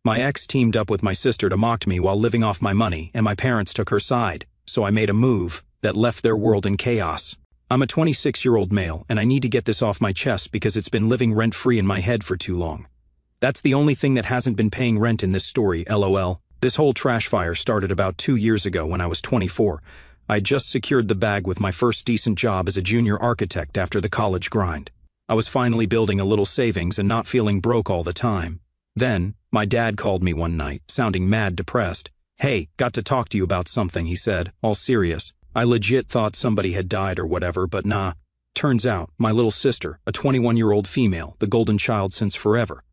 My ex teamed up with my sister to mock me while living off my money, and my parents took her side, so I made a move that left their world in chaos. I'm a 26-year-old male, and I need to get this off my chest because it's been living rent-free in my head for too long. That's the only thing that hasn't been paying rent in this story, LOL. This whole trash fire started about 2 years ago when I was 24. I had just secured the bag with my first decent job as a junior architect after the college grind. I was finally building a little savings and not feeling broke all the time. Then, my dad called me one night, sounding mad depressed. "Hey, got to talk to you about something," he said, all serious. I legit thought somebody had died or whatever, but nah. Turns out, my little sister, a 21-year-old female, the golden child since forever,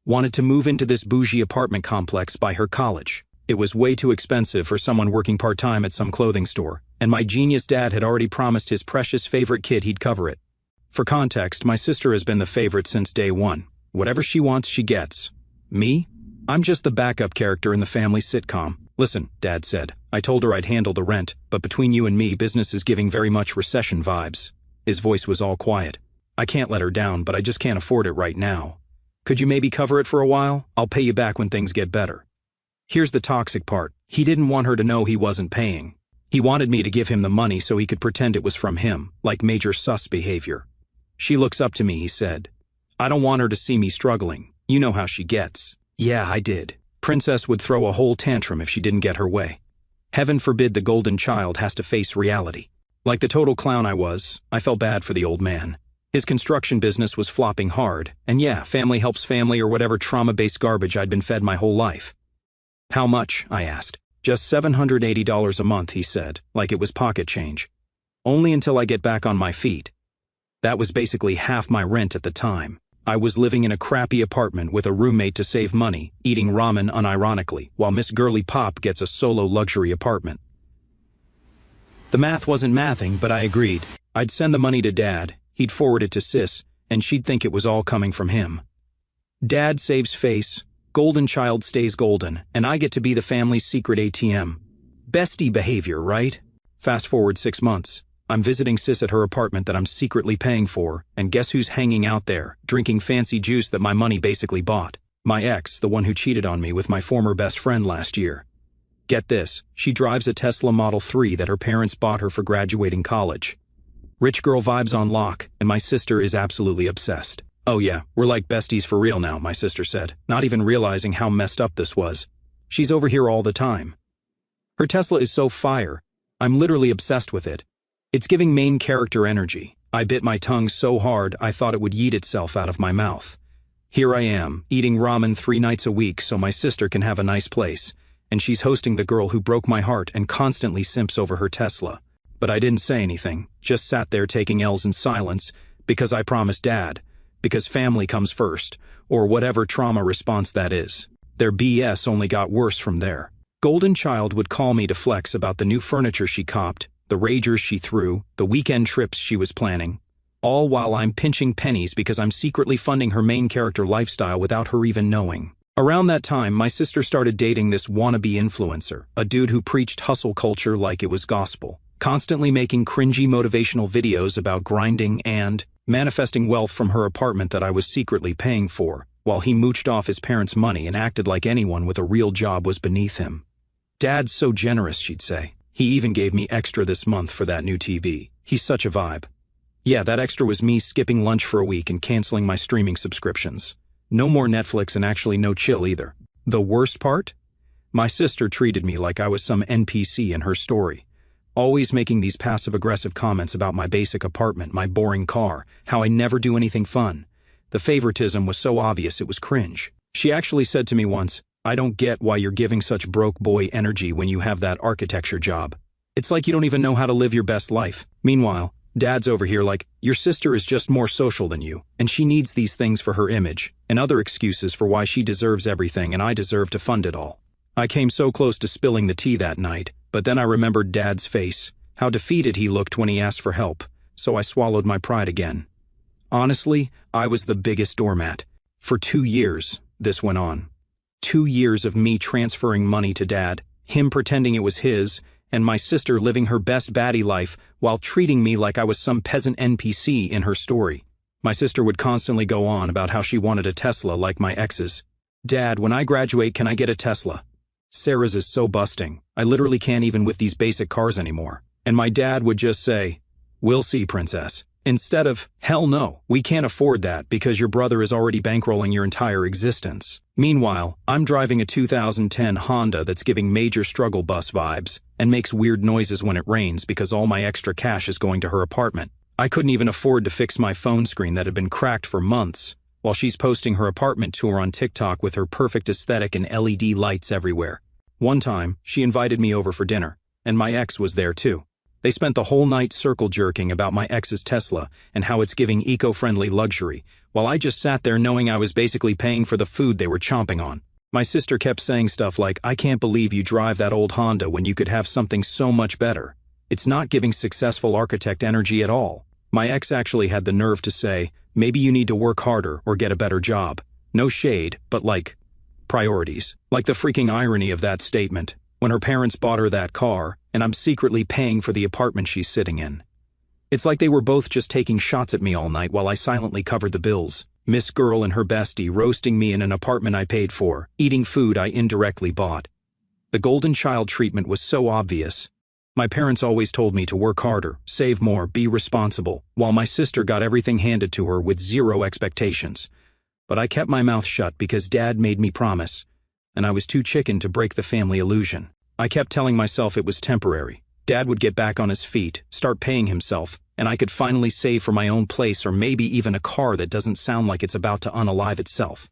wanted to move into this bougie apartment complex by her college. It was way too expensive for someone working part-time at some clothing store, and my genius dad had already promised his precious favorite kid he'd cover it. For context, my sister has been the favorite since day one. Whatever she wants, she gets. Me? I'm just the backup character in the family sitcom. "Listen," Dad said. "I told her I'd handle the rent, but between you and me, business is giving very much recession vibes." His voice was all quiet. "I can't let her down, but I just can't afford it right now. Could you maybe cover it for a while? I'll pay you back when things get better." Here's the toxic part. He didn't want her to know he wasn't paying. He wanted me to give him the money so he could pretend it was from him, like major sus behavior. "She looks up to me," he said. "I don't want her to see me struggling. You know how she gets." Yeah, I did. Princess would throw a whole tantrum if she didn't get her way. Heaven forbid the golden child has to face reality. Like the total clown I was, I felt bad for the old man. His construction business was flopping hard, and yeah, family helps family or whatever trauma-based garbage I'd been fed my whole life. "How much?" I asked. "Just $780 a month," he said, like it was pocket change. "Only until I get back on my feet." That was basically half my rent at the time. I was living in a crappy apartment with a roommate to save money, eating ramen unironically, while Miss Girly Pop gets a solo luxury apartment. The math wasn't mathing, but I agreed. I'd send the money to Dad, he'd forward it to Sis, and she'd think it was all coming from him. Dad saves face, golden child stays golden, and I get to be the family's secret ATM. Bestie behavior, right? Fast forward 6 months. I'm visiting Sis at her apartment that I'm secretly paying for, and guess who's hanging out there, drinking fancy juice that my money basically bought? My ex, the one who cheated on me with my former best friend last year. Get this, she drives a Tesla Model 3 that her parents bought her for graduating college. Rich girl vibes on lock, and my sister is absolutely obsessed. "Oh yeah, we're like besties for real now," my sister said, not even realizing how messed up this was. "She's over here all the time. Her Tesla is so fire, I'm literally obsessed with it. It's giving main character energy." I bit my tongue so hard I thought it would yeet itself out of my mouth. Here I am, eating ramen 3 nights a week so my sister can have a nice place, and she's hosting the girl who broke my heart and constantly simps over her Tesla. But I didn't say anything, just sat there taking L's in silence, because I promised Dad, because family comes first, or whatever trauma response that is. Their BS only got worse from there. Golden Child would call me to flex about the new furniture she copped, the ragers she threw, the weekend trips she was planning, all while I'm pinching pennies because I'm secretly funding her main character lifestyle without her even knowing. Around that time, my sister started dating this wannabe influencer, a dude who preached hustle culture like it was gospel, constantly making cringy motivational videos about grinding and manifesting wealth from her apartment that I was secretly paying for, while he mooched off his parents' money and acted like anyone with a real job was beneath him. "Dad's so generous," she'd say. "He even gave me extra this month for that new TV. He's such a vibe." Yeah, that extra was me skipping lunch for a week and canceling my streaming subscriptions. No more Netflix and actually no chill either. The worst part? My sister treated me like I was some NPC in her story, always making these passive-aggressive comments about my basic apartment, my boring car, how I never do anything fun. The favoritism was so obvious it was cringe. She actually said to me once, "I don't get why you're giving such broke boy energy when you have that architecture job. It's like you don't even know how to live your best life." Meanwhile, Dad's over here like, "Your sister is just more social than you, and she needs these things for her image," and other excuses for why she deserves everything and I deserve to fund it all. I came so close to spilling the tea that night, but then I remembered Dad's face, how defeated he looked when he asked for help, so I swallowed my pride again. Honestly, I was the biggest doormat. For 2 years, this went on. 2 years of me transferring money to Dad, him pretending it was his, and my sister living her best baddie life while treating me like I was some peasant NPC in her story. My sister would constantly go on about how she wanted a Tesla like my ex's. Dad, when I graduate, can I get a Tesla? Sarah's is so busting. I literally can't even with these basic cars anymore. And my dad would just say, "We'll see, princess." Instead of, "Hell no, we can't afford that because your brother is already bankrolling your entire existence." Meanwhile, I'm driving a 2010 Honda that's giving major struggle bus vibes and makes weird noises when it rains because all my extra cash is going to her apartment. I couldn't even afford to fix my phone screen that had been cracked for months, while she's posting her apartment tour on TikTok with her perfect aesthetic and LED lights everywhere. One time, she invited me over for dinner, and my ex was there too. They spent the whole night circle jerking about my ex's Tesla and how it's giving eco-friendly luxury, while I just sat there knowing I was basically paying for the food they were chomping on. My sister kept saying stuff like, "I can't believe you drive that old Honda when you could have something so much better. It's not giving successful architect energy at all." My ex actually had the nerve to say, "Maybe you need to work harder or get a better job." No shade, but like, priorities. Like the freaking irony of that statement, when her parents bought her that car, and I'm secretly paying for the apartment she's sitting in. It's like they were both just taking shots at me all night while I silently covered the bills. Miss Girl and her bestie roasting me in an apartment I paid for, eating food I indirectly bought. The golden child treatment was so obvious. My parents always told me to work harder, save more, be responsible, while my sister got everything handed to her with zero expectations. But I kept my mouth shut because Dad made me promise, and I was too chicken to break the family illusion. I kept telling myself it was temporary. Dad would get back on his feet, start paying himself, and I could finally save for my own place or maybe even a car that doesn't sound like it's about to unalive itself.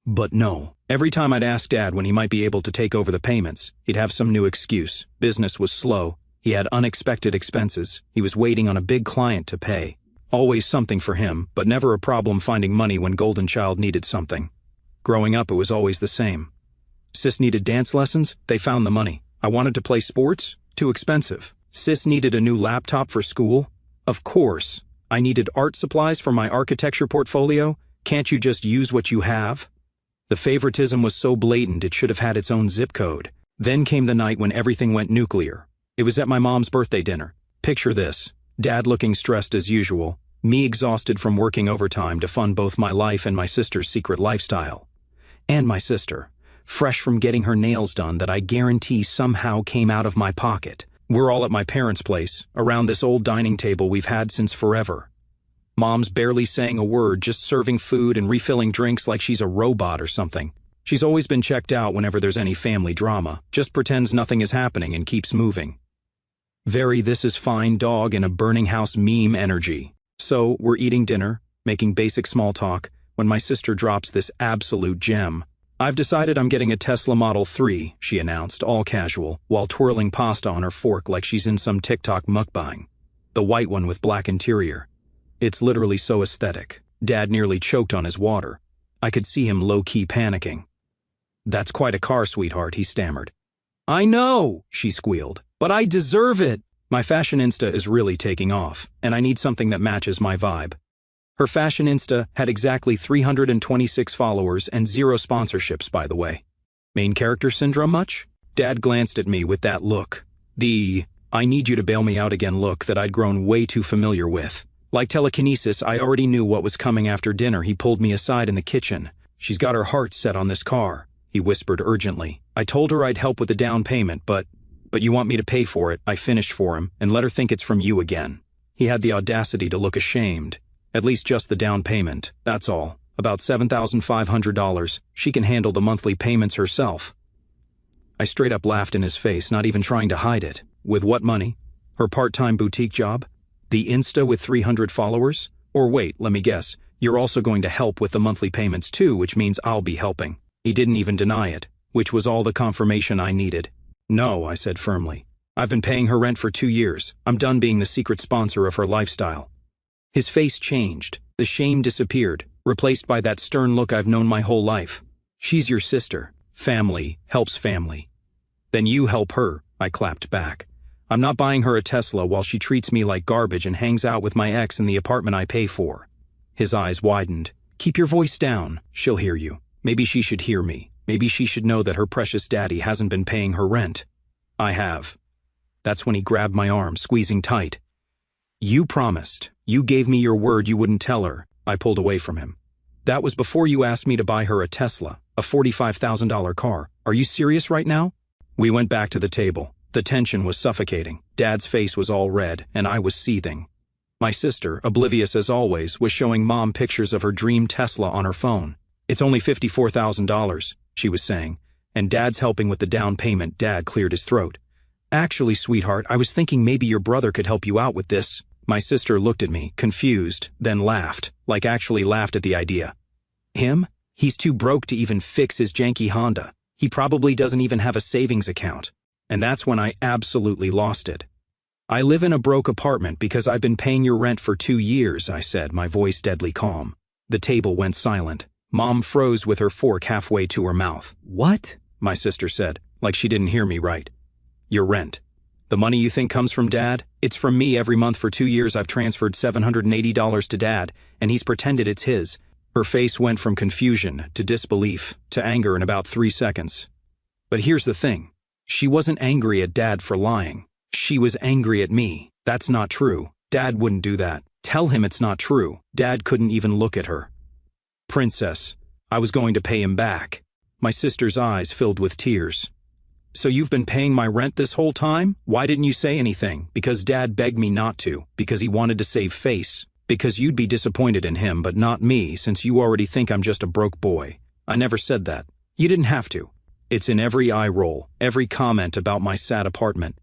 But no. Every time I'd ask Dad when he might be able to take over the payments, he'd have some new excuse. Business was slow. He had unexpected expenses. He was waiting on a big client to pay. Always something for him, but never a problem finding money when Golden Child needed something. Growing up, it was always the same. Sis needed dance lessons? They found the money. I wanted to play sports? Too expensive. Sis needed a new laptop for school? Of course. I needed art supplies for my architecture portfolio? Can't you just use what you have? The favoritism was so blatant it should have had its own zip code. Then came the night when everything went nuclear. It was at my mom's birthday dinner. Picture this. Dad looking stressed as usual, me exhausted from working overtime to fund both my life and my sister's secret lifestyle. And my sister, fresh from getting her nails done that I guarantee somehow came out of my pocket. We're all at my parents' place, around this old dining table we've had since forever. Mom's barely saying a word, just serving food and refilling drinks like she's a robot or something. She's always been checked out whenever there's any family drama, just pretends nothing is happening and keeps moving. Very "this is fine" dog in a burning house meme energy. So, we're eating dinner, making basic small talk, when my sister drops this absolute gem. "I've decided I'm getting a Tesla Model 3, she announced, all casual, while twirling pasta on her fork like she's in some TikTok mukbang. The white one with black interior. It's literally so aesthetic. Dad nearly choked on his water. I could see him low-key panicking. "That's quite a car, sweetheart," he stammered. "I know," she squealed, "but I deserve it." My fashion Insta is really taking off, and I need something that matches my vibe. Her fashion Insta had exactly 326 followers and 0 sponsorships, by the way. Main character syndrome much? Dad glanced at me with that look. The "I need you to bail me out again" look that I'd grown way too familiar with. Like telekinesis, I already knew what was coming after dinner. He pulled me aside in the kitchen. "She's got her heart set on this car," he whispered urgently. "I told her I'd help with the down payment, but you want me to pay for it," I finished for him, "and let her think it's from you again." He had the audacity to look ashamed. "At least just the down payment, that's all. About $7,500. She can handle the monthly payments herself." I straight up laughed in his face, not even trying to hide it. With what money? Her part-time boutique job? The Insta with 300 followers? Or wait, let me guess, you're also going to help with the monthly payments too, which means I'll be helping. He didn't even deny it, which was all the confirmation I needed. "No," I said firmly. "I've been paying her rent for 2 years. I'm done being the secret sponsor of her lifestyle." His face changed. The shame disappeared, replaced by that stern look I've known my whole life. "She's your sister. Family helps family." "Then you help her," I clapped back. "I'm not buying her a Tesla while she treats me like garbage and hangs out with my ex in the apartment I pay for." His eyes widened. "Keep your voice down. She'll hear you. Maybe she should hear me. Maybe she should know that her precious daddy hasn't been paying her rent." "I have." That's when he grabbed my arm, squeezing tight. "You promised. You gave me your word you wouldn't tell her." I pulled away from him. That was before you asked me to buy her a Tesla, a $45,000 car. Are you serious right now? We went back to the table. The tension was suffocating. Dad's face was all red, and I was seething. My sister, oblivious as always, was showing Mom pictures of her dream Tesla on her phone. It's only $54,000, she was saying, and Dad's helping with the down payment. Dad cleared his throat. Actually, sweetheart, I was thinking maybe your brother could help you out with this. My sister looked at me, confused, then laughed, like actually laughed at the idea. Him? He's too broke to even fix his janky Honda. He probably doesn't even have a savings account. And that's when I absolutely lost it. I live in a broke apartment because I've been paying your rent for 2 years, I said, my voice deadly calm. The table went silent. Mom froze with her fork halfway to her mouth. What? My sister said, like she didn't hear me right. Your rent. The money you think comes from Dad? It's from me every month for 2 years. I've transferred $780 to Dad, and he's pretended it's his. Her face went from confusion to disbelief to anger in about 3 seconds. But here's the thing. She wasn't angry at Dad for lying. She was angry at me. That's not true. Dad wouldn't do that. Tell him it's not true. Dad couldn't even look at her. Princess, I was going to pay him back. My sister's eyes filled with tears. So you've been paying my rent this whole time? Why didn't you say anything? Because Dad begged me not to. Because he wanted to save face. Because you'd be disappointed in him, but not me, since you already think I'm just a broke boy. I never said that. You didn't have to. It's in every eye roll, every comment about my sad apartment.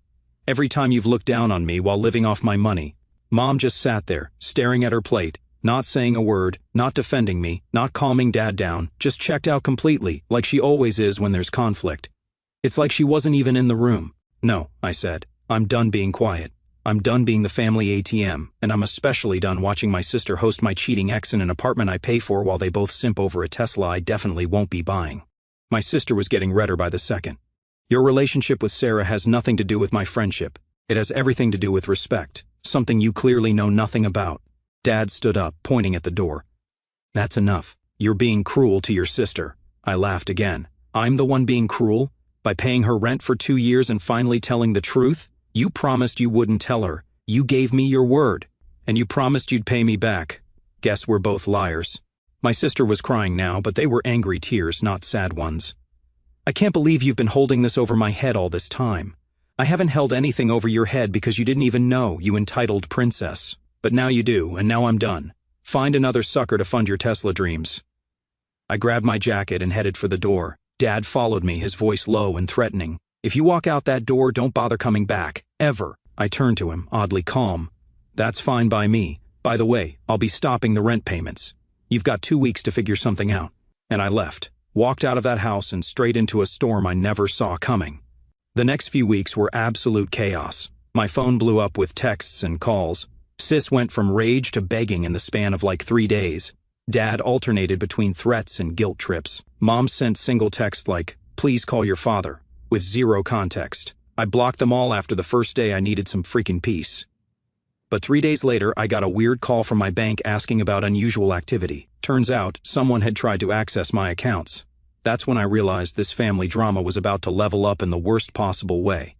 Every time you've looked down on me while living off my money. Mom just sat there, staring at her plate, not saying a word, not defending me, not calming Dad down, just checked out completely, like she always is when there's conflict. It's like she wasn't even in the room. No, I said. I'm done being quiet. I'm done being the family ATM, and I'm especially done watching my sister host my cheating ex in an apartment I pay for while they both simp over a Tesla I definitely won't be buying. My sister was getting redder by the second. Your relationship with Sarah has nothing to do with my friendship. It has everything to do with respect, something you clearly know nothing about. Dad stood up, pointing at the door. That's enough. You're being cruel to your sister. I laughed again. I'm the one being cruel? By paying her rent for 2 years and finally telling the truth? You promised you wouldn't tell her. You gave me your word. And you promised you'd pay me back. Guess we're both liars. My sister was crying now, but they were angry tears, not sad ones. I can't believe you've been holding this over my head all this time. I haven't held anything over your head because you didn't even know, you entitled princess. But now you do, and now I'm done. Find another sucker to fund your Tesla dreams. I grabbed my jacket and headed for the door. Dad followed me, his voice low and threatening. If you walk out that door, don't bother coming back. Ever. I turned to him, oddly calm. That's fine by me. By the way, I'll be stopping the rent payments. You've got 2 weeks to figure something out. And I left. Walked out of that house and straight into a storm I never saw coming. The next few weeks were absolute chaos. My phone blew up with texts and calls. Sis went from rage to begging in the span of like 3 days. Dad alternated between threats and guilt trips. Mom sent single texts like, "Please call your father," with zero context. I blocked them all after the first day. I needed some freaking peace. But 3 days later, I got a weird call from my bank asking about unusual activity. Turns out, someone had tried to access my accounts. That's when I realized this family drama was about to level up in the worst possible way.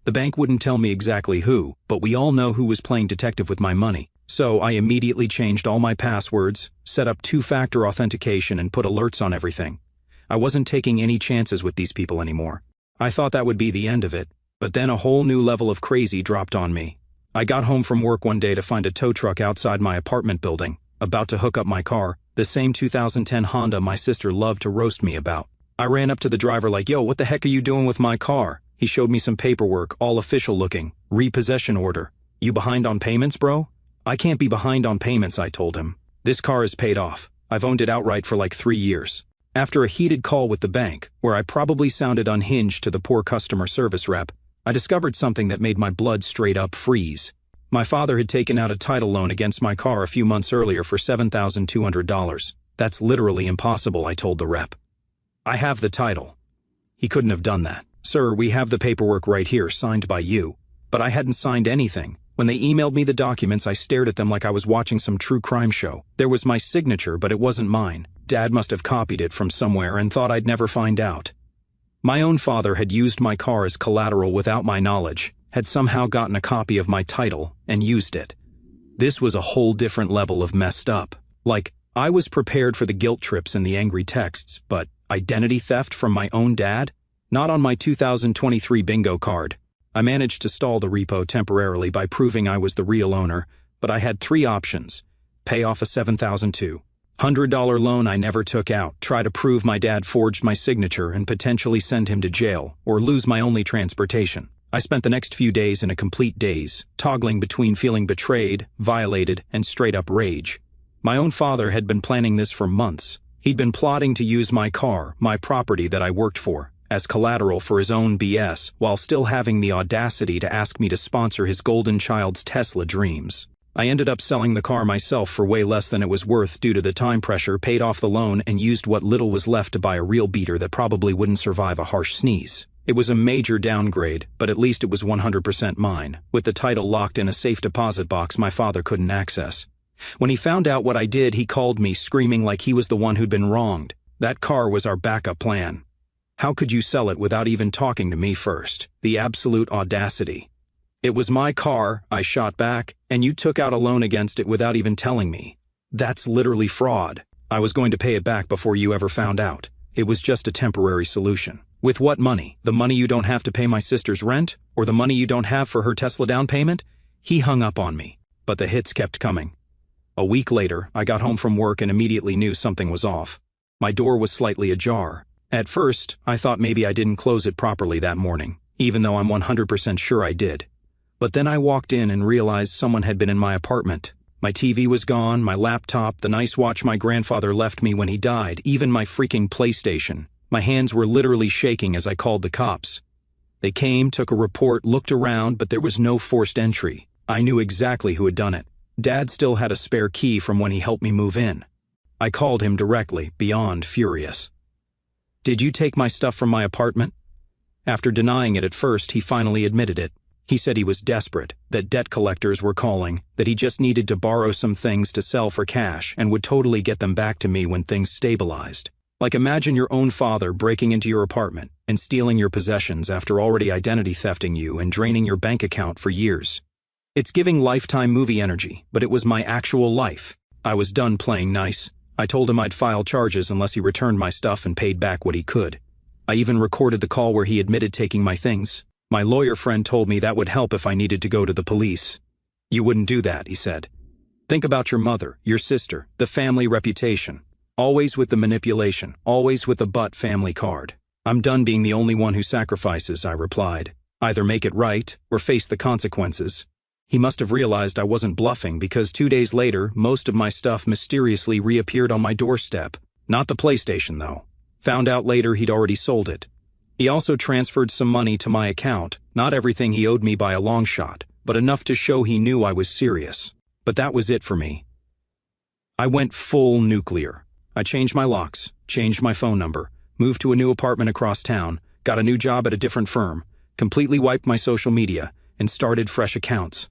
The bank wouldn't tell me exactly who, but we all know who was playing detective with my money. So I immediately changed all my passwords, set up 2-factor authentication, and put alerts on everything. I wasn't taking any chances with these people anymore. I thought that would be the end of it, but then a whole new level of crazy dropped on me. I got home from work one day to find a tow truck outside my apartment building, about to hook up my car, the same 2010 Honda my sister loved to roast me about. I ran up to the driver like, "Yo, what the heck are you doing with my car?" He showed me some paperwork, all official looking, repossession order. "You behind on payments, bro?" "I can't be behind on payments," I told him. "This car is paid off. I've owned it outright for like 3 years. After a heated call with the bank, where I probably sounded unhinged to the poor customer service rep, I discovered something that made my blood straight up freeze. My father had taken out a title loan against my car a few months earlier for $7,200. That's literally impossible, I told the rep. "I have the title." "He couldn't have done that." "Sir, we have the paperwork right here, signed by you." But I hadn't signed anything. When they emailed me the documents, I stared at them like I was watching some true crime show. There was my signature, but it wasn't mine. Dad must have copied it from somewhere and thought I'd never find out. My own father had used my car as collateral without my knowledge, had somehow gotten a copy of my title and used it. This was a whole different level of messed up. Like, I was prepared for the guilt trips and the angry texts, but identity theft from my own dad? Not on my 2023 bingo card. I managed to stall the repo temporarily by proving I was the real owner, but I had three options. Pay off a $7,200 loan I never took out, try to prove my dad forged my signature and potentially send him to jail, or lose my only transportation. I spent the next few days in a complete daze, toggling between feeling betrayed, violated, and straight-up rage. My own father had been planning this for months. He'd been plotting to use my car, my property that I worked for, as collateral for his own BS, while still having the audacity to ask me to sponsor his golden child's Tesla dreams. I ended up selling the car myself for way less than it was worth due to the time pressure, paid off the loan, and used what little was left to buy a real beater that probably wouldn't survive a harsh sneeze. It was a major downgrade, but at least it was 100% mine, with the title locked in a safe deposit box my father couldn't access. When he found out what I did, he called me, screaming like he was the one who'd been wronged. That car was our backup plan. How could you sell it without even talking to me first? The absolute audacity. It was my car, I shot back, and you took out a loan against it without even telling me. That's literally fraud. I was going to pay it back before you ever found out. It was just a temporary solution. With what money? The money you don't have to pay my sister's rent? Or the money you don't have for her Tesla down payment? He hung up on me, but the hits kept coming. A week later, I got home from work and immediately knew something was off. My door was slightly ajar. At first, I thought maybe I didn't close it properly that morning, even though I'm 100% sure I did. But then I walked in and realized someone had been in my apartment. My TV was gone, my laptop, the nice watch my grandfather left me when he died, even my freaking PlayStation. My hands were literally shaking as I called the cops. They came, took a report, looked around, but there was no forced entry. I knew exactly who had done it. Dad still had a spare key from when he helped me move in. I called him directly, beyond furious. "Did you take my stuff from my apartment?" After denying it at first, he finally admitted it. He said he was desperate, that debt collectors were calling, that he just needed to borrow some things to sell for cash and would totally get them back to me when things stabilized. Like, imagine your own father breaking into your apartment and stealing your possessions after already identity thefting you and draining your bank account for years. It's giving Lifetime movie energy, but it was my actual life. I was done playing nice. I told him I'd file charges unless he returned my stuff and paid back what he could. I even recorded the call where he admitted taking my things. My lawyer friend told me that would help if I needed to go to the police. "You wouldn't do that," he said. "Think about your mother, your sister, the family reputation. Always with the manipulation, always with the but family card." "I'm done being the only one who sacrifices," I replied. "Either make it right or face the consequences." He must have realized I wasn't bluffing because 2 days later, most of my stuff mysteriously reappeared on my doorstep. Not the PlayStation, though. Found out later he'd already sold it. He also transferred some money to my account, not everything he owed me by a long shot, but enough to show he knew I was serious. But that was it for me. I went full nuclear. I changed my locks, changed my phone number, moved to a new apartment across town, got a new job at a different firm, completely wiped my social media, and started fresh accounts.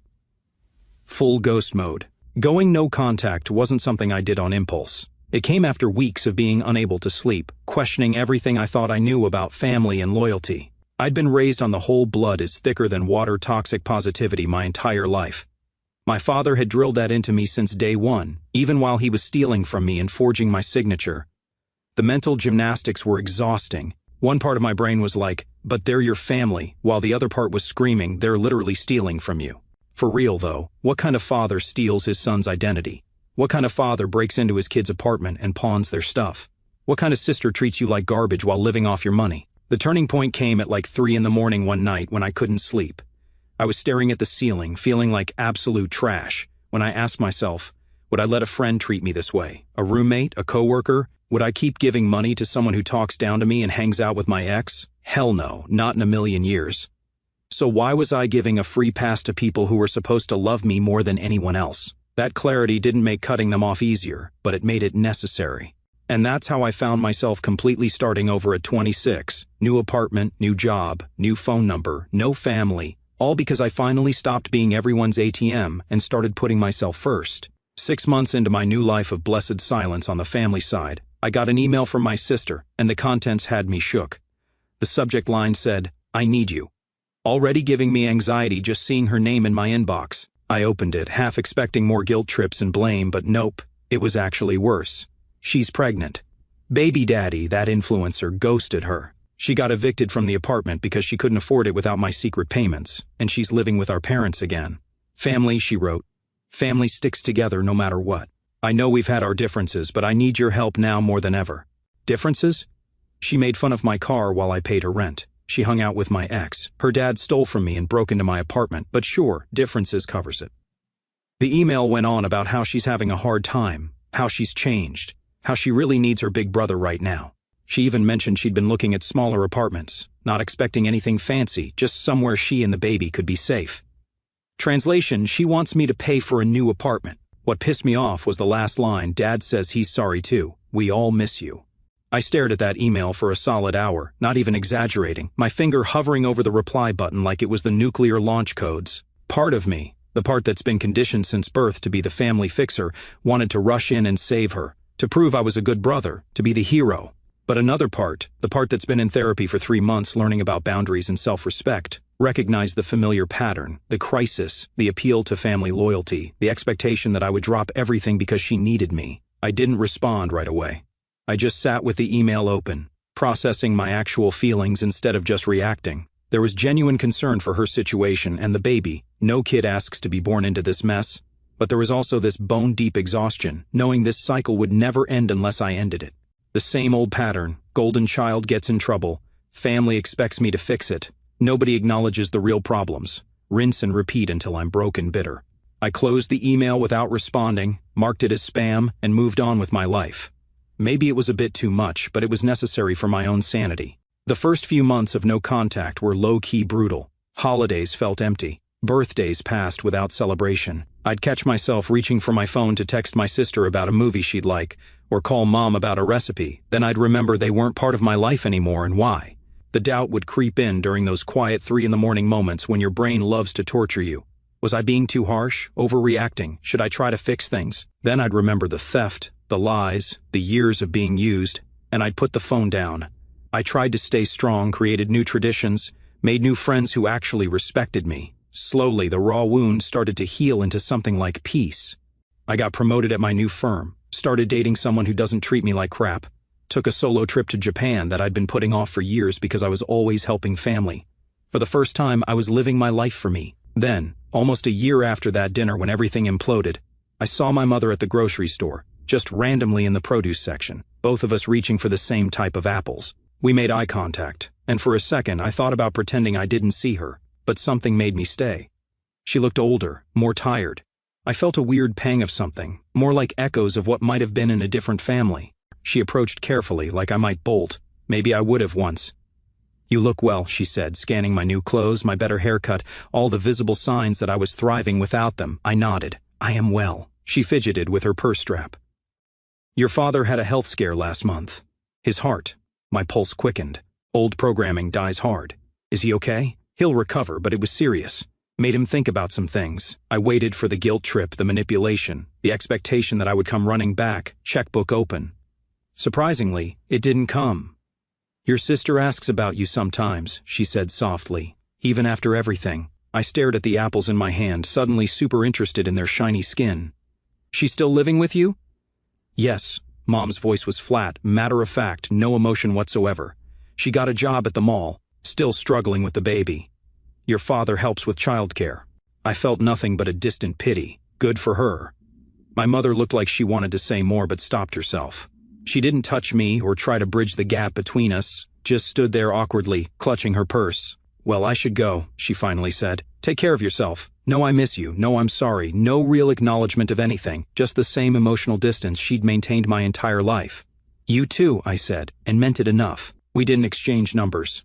Full ghost mode. Going no contact wasn't something I did on impulse. It came after weeks of being unable to sleep, questioning everything I thought I knew about family and loyalty. I'd been raised on the whole blood is thicker than water toxic positivity my entire life. My father had drilled that into me since day one, even while he was stealing from me and forging my signature. The mental gymnastics were exhausting. One part of my brain was like, "But they're your family," while the other part was screaming, "They're literally stealing from you." For real though, what kind of father steals his son's identity? What kind of father breaks into his kid's apartment and pawns their stuff? What kind of sister treats you like garbage while living off your money? The turning point came at like 3 a.m. one night when I couldn't sleep. I was staring at the ceiling, feeling like absolute trash, when I asked myself, would I let a friend treat me this way? A roommate? A coworker? Would I keep giving money to someone who talks down to me and hangs out with my ex? Hell no, not in a million years. So why was I giving a free pass to people who were supposed to love me more than anyone else? That clarity didn't make cutting them off easier, but it made it necessary. And that's how I found myself completely starting over at 26. New apartment, new job, new phone number, no family, all because I finally stopped being everyone's ATM and started putting myself first. 6 months into my new life of blessed silence on the family side, I got an email from my sister, and the contents had me shook. The subject line said, "I need you." Already giving me anxiety just seeing her name in my inbox. I opened it, half expecting more guilt trips and blame, but nope. It was actually worse. She's pregnant. Baby daddy, that influencer, ghosted her. She got evicted from the apartment because she couldn't afford it without my secret payments, and she's living with our parents again. Family, she wrote. Family sticks together no matter what. I know we've had our differences, but I need your help now more than ever. Differences? She made fun of my car while I paid her rent. She hung out with my ex. Her dad stole from me and broke into my apartment, but sure, differences covers it. The email went on about how she's having a hard time, how she's changed, how she really needs her big brother right now. She even mentioned she'd been looking at smaller apartments, not expecting anything fancy, just somewhere she and the baby could be safe. Translation, she wants me to pay for a new apartment. What pissed me off was the last line. Dad says he's sorry too. We all miss you. I stared at that email for a solid hour, not even exaggerating, my finger hovering over the reply button like it was the nuclear launch codes. Part of me, the part that's been conditioned since birth to be the family fixer, wanted to rush in and save her, to prove I was a good brother, to be the hero. But another part, the part that's been in therapy for 3 months learning about boundaries and self-respect, recognized the familiar pattern, the crisis, the appeal to family loyalty, the expectation that I would drop everything because she needed me. I didn't respond right away. I just sat with the email open, processing my actual feelings instead of just reacting. There was genuine concern for her situation and the baby. No kid asks to be born into this mess. But there was also this bone-deep exhaustion, knowing this cycle would never end unless I ended it. The same old pattern. Golden child gets in trouble. Family expects me to fix it. Nobody acknowledges the real problems. Rinse and repeat until I'm broken bitter. I closed the email without responding, marked it as spam, and moved on with my life. Maybe it was a bit too much, but it was necessary for my own sanity. The first few months of no contact were low-key brutal. Holidays felt empty. Birthdays passed without celebration. I'd catch myself reaching for my phone to text my sister about a movie she'd like, or call mom about a recipe. Then I'd remember they weren't part of my life anymore and why. The doubt would creep in during those quiet 3 in the morning moments when your brain loves to torture you. Was I being too harsh, overreacting? Should I try to fix things? Then I'd remember the theft, the lies, the years of being used, and I'd put the phone down. I tried to stay strong, created new traditions, made new friends who actually respected me. Slowly, the raw wound started to heal into something like peace. I got promoted at my new firm, started dating someone who doesn't treat me like crap, took a solo trip to Japan that I'd been putting off for years because I was always helping family. For the first time, I was living my life for me. Then, almost a year after that dinner when everything imploded, I saw my mother at the grocery store, just randomly in the produce section, both of us reaching for the same type of apples. We made eye contact, and for a second I thought about pretending I didn't see her, but something made me stay. She looked older, more tired. I felt a weird pang of something, more like echoes of what might have been in a different family. She approached carefully, like I might bolt. Maybe I would have once. You look well, she said, scanning my new clothes, my better haircut, all the visible signs that I was thriving without them. I nodded. I am well. She fidgeted with her purse strap. Your father had a health scare last month. His heart. My pulse quickened. Old programming dies hard. Is he okay? He'll recover, but it was serious. Made him think about some things. I waited for the guilt trip, the manipulation, the expectation that I would come running back, checkbook open. Surprisingly, it didn't come. Your sister asks about you sometimes, she said softly. Even after everything. I stared at the apples in my hand, suddenly super interested in their shiny skin. She's still living with you? Yes. Mom's voice was flat, matter-of-fact, no emotion whatsoever. She got a job at the mall, still struggling with the baby. Your father helps with childcare. I felt nothing but a distant pity. Good for her. My mother looked like she wanted to say more but stopped herself. She didn't touch me or try to bridge the gap between us, just stood there awkwardly, clutching her purse. Well, I should go, she finally said. Take care of yourself. No, I miss you. No, I'm sorry. No real acknowledgement of anything, just the same emotional distance she'd maintained my entire life. You too, I said, and meant it enough. We didn't exchange numbers.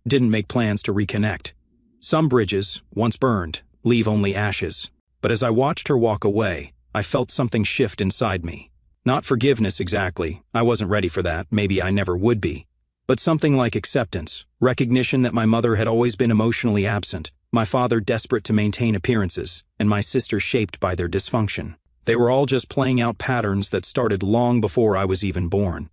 Didn't make plans to reconnect. Some bridges, once burned, leave only ashes. But as I watched her walk away, I felt something shift inside me. Not forgiveness exactly, I wasn't ready for that, maybe I never would be. But something like acceptance, recognition that my mother had always been emotionally absent, my father desperate to maintain appearances, and my sister shaped by their dysfunction. They were all just playing out patterns that started long before I was even born.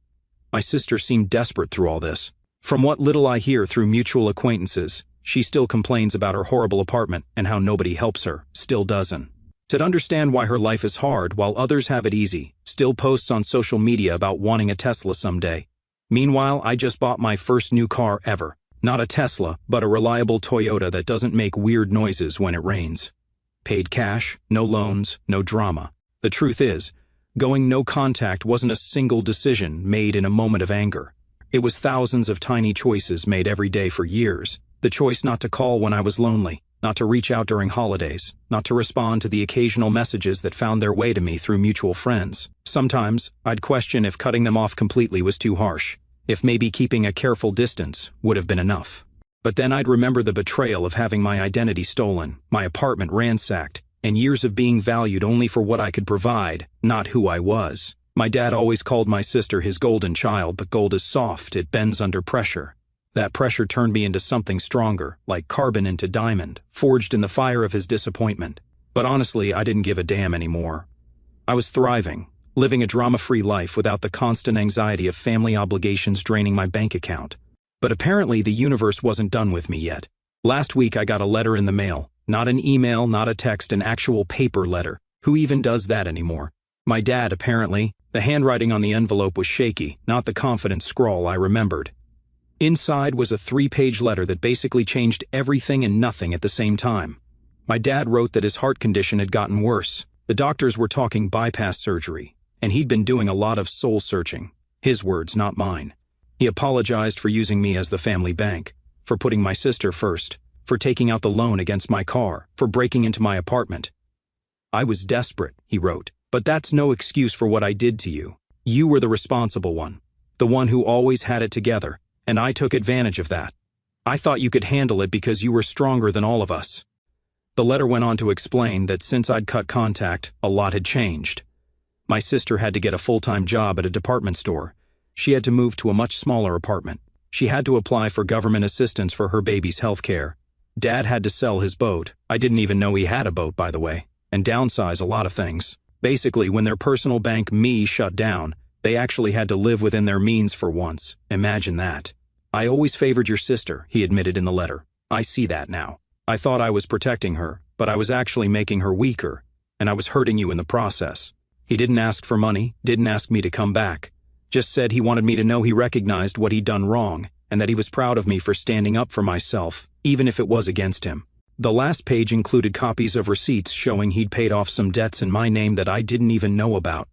My sister seemed desperate through all this. From what little I hear through mutual acquaintances, she still complains about her horrible apartment and how nobody helps her, still doesn't. Said understand why her life is hard while others have it easy, still posts on social media about wanting a Tesla someday. Meanwhile, I just bought my first new car ever. Not a Tesla, but a reliable Toyota that doesn't make weird noises when it rains. Paid cash, no loans, no drama. The truth is, going no contact wasn't a single decision made in a moment of anger. It was thousands of tiny choices made every day for years. The choice not to call when I was lonely, not to reach out during holidays, not to respond to the occasional messages that found their way to me through mutual friends. Sometimes, I'd question if cutting them off completely was too harsh, if maybe keeping a careful distance would have been enough. But then I'd remember the betrayal of having my identity stolen, my apartment ransacked, and years of being valued only for what I could provide, not who I was. My dad always called my sister his golden child, but gold is soft, it bends under pressure. That pressure turned me into something stronger, like carbon into diamond, forged in the fire of his disappointment. But honestly, I didn't give a damn anymore. I was thriving, living a drama-free life without the constant anxiety of family obligations draining my bank account. But apparently the universe wasn't done with me yet. Last week I got a letter in the mail. Not an email, not a text, an actual paper letter. Who even does that anymore? My dad, apparently. The handwriting on the envelope was shaky, not the confident scrawl I remembered. Inside was a 3-page letter that basically changed everything and nothing at the same time. My dad wrote that his heart condition had gotten worse. The doctors were talking bypass surgery, and he'd been doing a lot of soul searching. His words, not mine. He apologized for using me as the family bank, for putting my sister first, for taking out the loan against my car, for breaking into my apartment. I was desperate, he wrote, but that's no excuse for what I did to you. You were the responsible one, the one who always had it together, and I took advantage of that. I thought you could handle it because you were stronger than all of us. The letter went on to explain that since I'd cut contact, a lot had changed. My sister had to get a full-time job at a department store. She had to move to a much smaller apartment. She had to apply for government assistance for her baby's health care. Dad had to sell his boat. I didn't even know he had a boat, by the way, and downsize a lot of things. Basically, when their personal bank, me, shut down, they actually had to live within their means for once. Imagine that. I always favored your sister, he admitted in the letter. I see that now. I thought I was protecting her, but I was actually making her weaker, and I was hurting you in the process. He didn't ask for money, didn't ask me to come back. Just said he wanted me to know he recognized what he'd done wrong, and that he was proud of me for standing up for myself, even if it was against him. The last page included copies of receipts showing he'd paid off some debts in my name that I didn't even know about.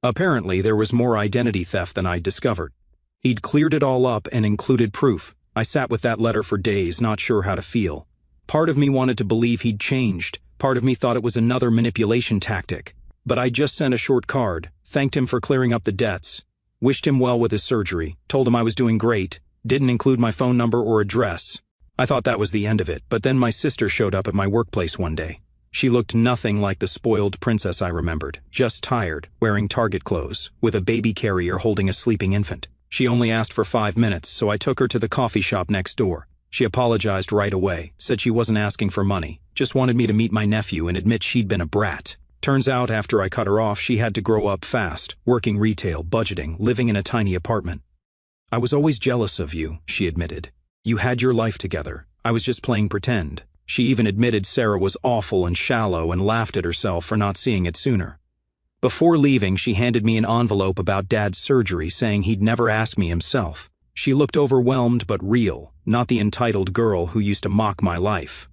Apparently, there was more identity theft than I'd discovered. He'd cleared it all up and included proof. I sat with that letter for days, not sure how to feel. Part of me wanted to believe he'd changed. Part of me thought it was another manipulation tactic. But I just sent a short card, thanked him for clearing up the debts, wished him well with his surgery, told him I was doing great, didn't include my phone number or address. I thought that was the end of it, but then my sister showed up at my workplace one day. She looked nothing like the spoiled princess I remembered, just tired, wearing Target clothes, with a baby carrier holding a sleeping infant. She only asked for 5 minutes, so I took her to the coffee shop next door. She apologized right away, said she wasn't asking for money, just wanted me to meet my nephew and admit she'd been a brat. Turns out after I cut her off, she had to grow up fast, working retail, budgeting, living in a tiny apartment. I was always jealous of you, she admitted. You had your life together. I was just playing pretend. She even admitted Sarah was awful and shallow and laughed at herself for not seeing it sooner. Before leaving, she handed me an envelope about Dad's surgery, saying he'd never ask me himself. She looked overwhelmed but real, not the entitled girl who used to mock my life.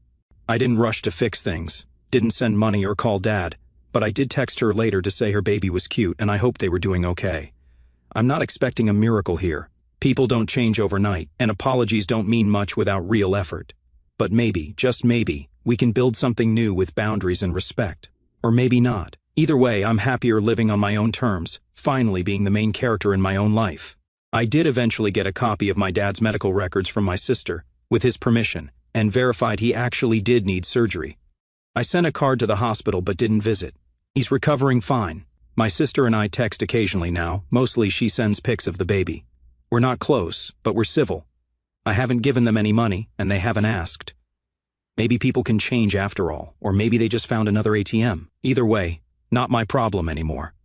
I didn't rush to fix things, didn't send money or call Dad, but I did text her later to say her baby was cute and I hoped they were doing okay. I'm not expecting a miracle here. People don't change overnight, and apologies don't mean much without real effort. But maybe, just maybe, we can build something new with boundaries and respect. Or maybe not. Either way, I'm happier living on my own terms, finally being the main character in my own life. I did eventually get a copy of my dad's medical records from my sister, with his permission, and verified he actually did need surgery. I sent a card to the hospital but didn't visit. He's recovering fine. My sister and I text occasionally now, mostly she sends pics of the baby. We're not close, but we're civil. I haven't given them any money, and they haven't asked. Maybe people can change after all, or maybe they just found another ATM. Either way, not my problem anymore.